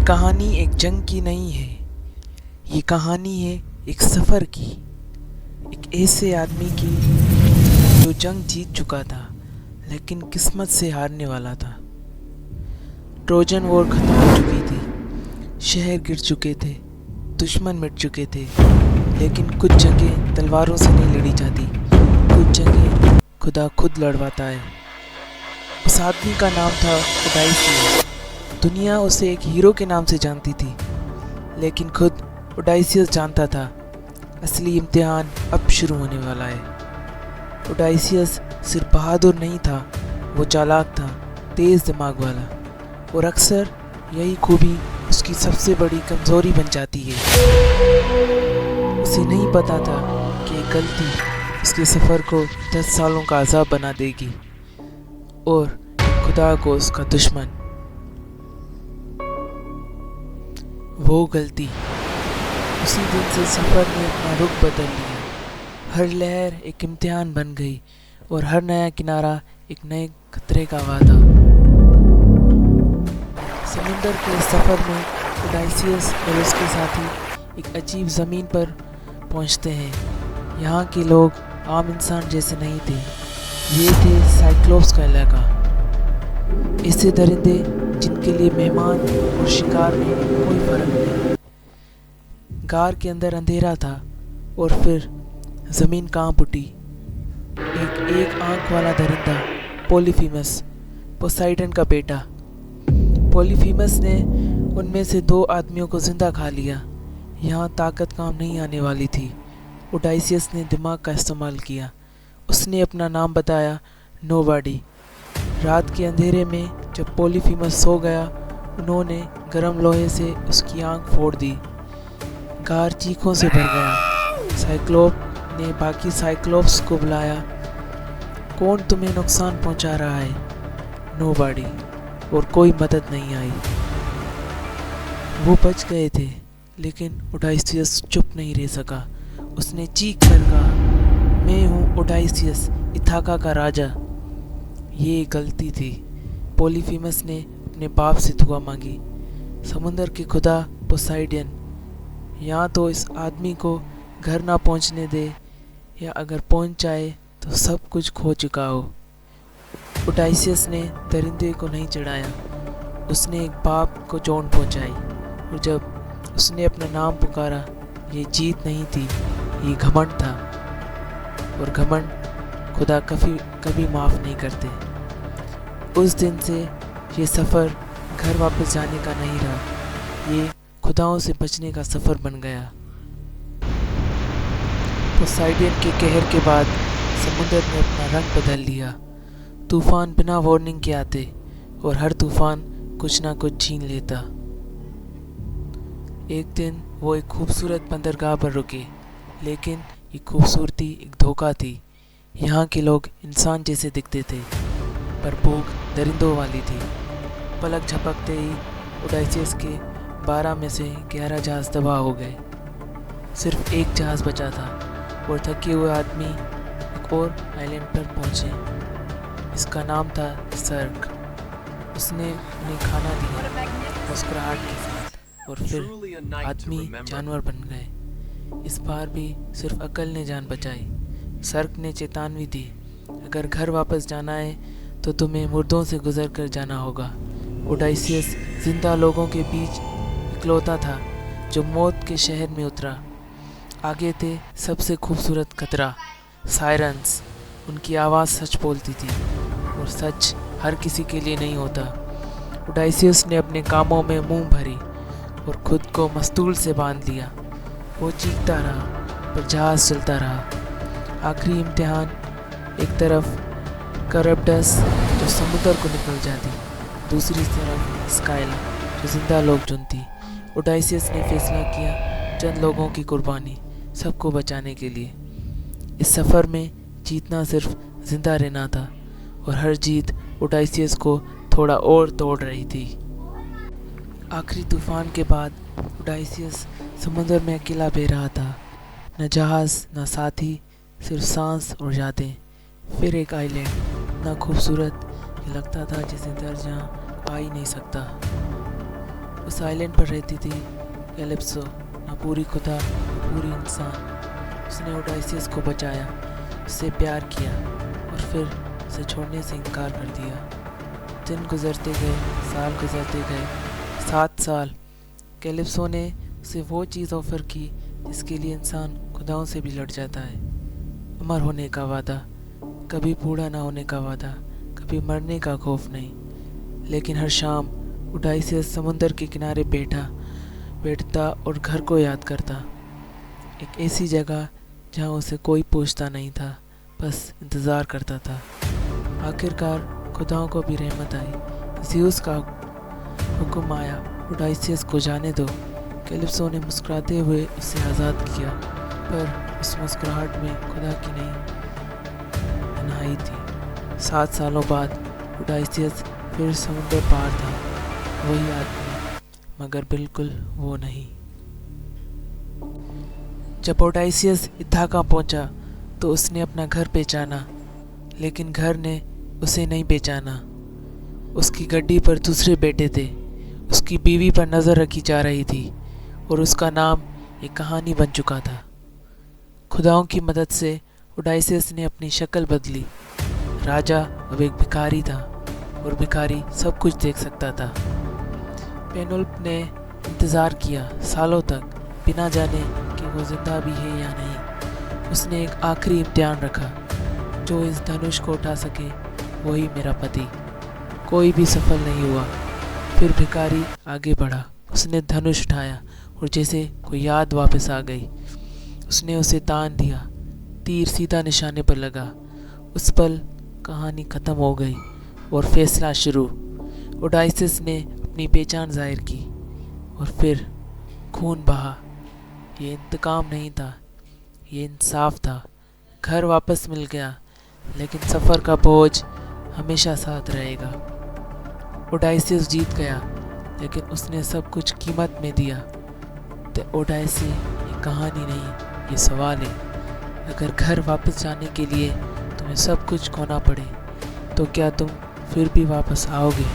कहानी एक जंग की नहीं है। ये कहानी है एक सफ़र की, एक ऐसे आदमी की जो जंग जीत चुका था लेकिन किस्मत से हारने वाला था। ट्रोजन वॉर ख़त्म हो चुकी थी, शहर गिर चुके थे, दुश्मन मिट चुके थे, लेकिन कुछ जंगें तलवारों से नहीं लड़ी जाती, कुछ जंगें खुदा खुद लड़वाता है। उस आदमी का नाम था ओडाइसियस। दुनिया उसे एक हीरो के नाम से जानती थी, लेकिन खुद ओडाइसियस जानता था असली इम्तिहान अब शुरू होने वाला है। ओडाइसियस सिर्फ बहादुर नहीं था, वो चालाक था, तेज़ दिमाग वाला, और अक्सर यही खूबी उसकी सबसे बड़ी कमज़ोरी बन जाती है। उसे नहीं पता था कि एक गलती उसके सफ़र को 10 सालों का अज़ाब बना देगी और खुदा को उसका दुश्मन। वो गलती उसी दिन से सफ़र ने अपना रुख बदल लिया। हर लहर एक इम्तिहान बन गई और हर नया किनारा एक नए खतरे का वादा। समुंदर के सफ़र में ओडाइसियस और उसके साथी एक अजीब ज़मीन पर पहुंचते हैं। यहाँ के लोग आम इंसान जैसे नहीं थे, ये थे साइक्लोप्स का इलाका। ऐसे दरिंदे जिनके लिए मेहमान और शिकार में कोई फर्क नहीं। गार के अंदर अंधेरा था और फिर ज़मीन कांप उठी। एक आंख वाला दरिंदा, पॉलीफीमस, पोसाइडन का बेटा। पॉलीफीमस ने उनमें से 2 आदमियों को जिंदा खा लिया। यहाँ ताकत काम नहीं आने वाली थी। ओडाइसियस ने दिमाग का इस्तेमाल किया। उसने अपना नाम बताया, नोबॉडी। रात के अंधेरे में जब पॉलीफीमस सो गया, उन्होंने गर्म लोहे से उसकी आंख फोड़ दी। गार चीखों से भर गया। साइक्लोप ने बाकी साइक्लोप्स को बुलाया। कौन तुम्हें नुकसान पहुंचा रहा है? नोबॉडी। और कोई मदद नहीं आई। वो बच गए थे, लेकिन ओडाइसियस चुप नहीं रह सका। उसने चीख कर कहा, मैं हूँ ओडाइसियस, इथाका का राजा। ये गलती थी। पॉलीफीमस ने अपने बाप से दुआ मांगी, समुंदर के खुदा पोसाइडन, या तो इस आदमी को घर ना पहुंचने दे, या अगर पहुंच जाए तो सब कुछ खो चुका हो। ओडाइसियस ने दरिंदे को नहीं चढ़ाया, उसने एक बाप को चोट पहुंचाई, और जब उसने अपना नाम पुकारा, ये जीत नहीं थी, ये घमंड था, और घमंड खुदा कभी माफ़ नहीं करते। उस दिन से ये सफ़र घर वापस जाने का नहीं रहा, ये खुदाओं से बचने का सफ़र बन गया। पोसाइडन के कहर के बाद समुंदर ने अपना रंग बदल लिया। तूफ़ान बिना वार्निंग के आते और हर तूफ़ान कुछ ना कुछ छीन लेता। एक दिन वो एक खूबसूरत बंदरगाह पर रुके, लेकिन ये खूबसूरती एक धोखा थी। यहाँ के लोग इंसान जैसे दिखते थे, पर भूख दरिंदों वाली थी। पलक झपकते ही ओडाइसियस के 12 में से 11 जहाज़ तबाह हो गए। सिर्फ एक जहाज़ बचा था, और थके हुए आदमी एक और आइलैंड पर पहुँचे। इसका नाम था सर्क। उसने उन्हें खाना दिया मुस्कुराहट के साथ, और फिर आदमी जानवर बन गए। इस बार भी सिर्फ अकल ने जान बचाई। सर्क ने चेतावनी दी, अगर घर वापस जाना है तो तुम्हें मुर्दों से गुजर कर जाना होगा। ओडाइसियस जिंदा लोगों के बीच इकलौता था जो मौत के शहर में उतरा। आगे थे सबसे खूबसूरत खतरा, सायरन्स। उनकी आवाज़ सच बोलती थी, और सच हर किसी के लिए नहीं होता। ओडाइसियस ने अपने कामों में मुंह भरी और खुद को मस्तूल से बांध लिया। वो चीखता रहा, पर जहाज़ चलता रहा। आखिरी इम्तिहान, एक तरफ करब्टस जो समुद्र को निकल जाती, दूसरी तरफ स्काइला जो जिंदा लोग चुनती। ओडाइसियस ने फैसला किया, चंद लोगों की कुर्बानी सबको बचाने के लिए। इस सफ़र में जीतना सिर्फ जिंदा रहना था, और हर जीत ओडाइसियस को थोड़ा और तोड़ रही थी। आखिरी तूफान के बाद ओडाइसियस समुद्र में अकेला बह रहा था। न जहाज़, न साथी, सिर्फ सांस और यादें। फिर एक आइलैंड, इतना खूबसूरत कि लगता था जैसे दर जहाँ आ ही नहीं सकता। उस आइलैंड पर रहती थी कैलिप्सो, ना पूरी खुदा ना पूरी इंसान। उसने ओडाइसियस को बचाया, उससे प्यार किया और फिर उसे छोड़ने से इनकार कर दिया। दिन गुजरते गए, साल गुजरते गए, 7 साल। कैलिप्सो ने उसे वो चीज़ ऑफ़र की जिसके लिए इंसान खुदाओं से भी लड़ जाता है। अमर होने का वादा, कभी बूढ़ा ना होने का वादा, कभी मरने का खौफ नहीं। लेकिन हर शाम ओडाइसियस समुंदर के किनारे बैठता और घर को याद करता। एक ऐसी जगह जहाँ उसे कोई पूछता नहीं था, बस इंतज़ार करता था। आखिरकार खुदाओं को भी रहमत आई। ज़्यूस का हुक्म आया, ओडाइसियस को जाने दो। कैलिप्सो ने मुस्कुराते हुए उसे आज़ाद किया, पर उस मुस्कुराहट में खुदा की तन्हाई थी। 7 सालों बाद ओडाइसियस फिर समुद्र पार था, वही आदमी, मगर बिल्कुल वो नहीं। जब ओडाइसियस इथाका पहुंचा तो उसने अपना घर पहचाना, लेकिन घर ने उसे नहीं पहचाना। उसकी गड्डी पर दूसरे बैठे थे, उसकी बीवी पर नज़र रखी जा रही थी और उसका नाम एक कहानी बन चुका था। खुदाओं की मदद से ओडाइसियस ने अपनी शक्ल बदली। राजा अब एक भिखारी था और भिखारी सब कुछ देख सकता था। पेनुल्फ ने इंतज़ार किया सालों तक, बिना जाने कि वो जिंदा भी है या नहीं। उसने एक आखिरी इम्तिहान रखा, जो इस धनुष को उठा सके वही मेरा पति। कोई भी सफल नहीं हुआ। फिर भिखारी आगे बढ़ा, उसने धनुष उठाया और जैसे कोई याद वापस आ गई, उसने उसे तान दिया। तीर सीधा निशाने पर लगा। उस पल कहानी ख़त्म हो गई और फैसला शुरू। ओडाइसियस ने अपनी पहचान जाहिर की और फिर खून बहा। ये इंतकाम नहीं था, ये इंसाफ था। घर वापस मिल गया, लेकिन सफ़र का बोझ हमेशा साथ रहेगा। ओडाइसियस जीत गया, लेकिन उसने सब कुछ कीमत में दिया। तो ओडाइसी ये कहानी नहीं, ये सवाल है। अगर घर वापस जाने के लिए तुम्हें सब कुछ खोना पड़े, तो क्या तुम फिर भी वापस आओगे?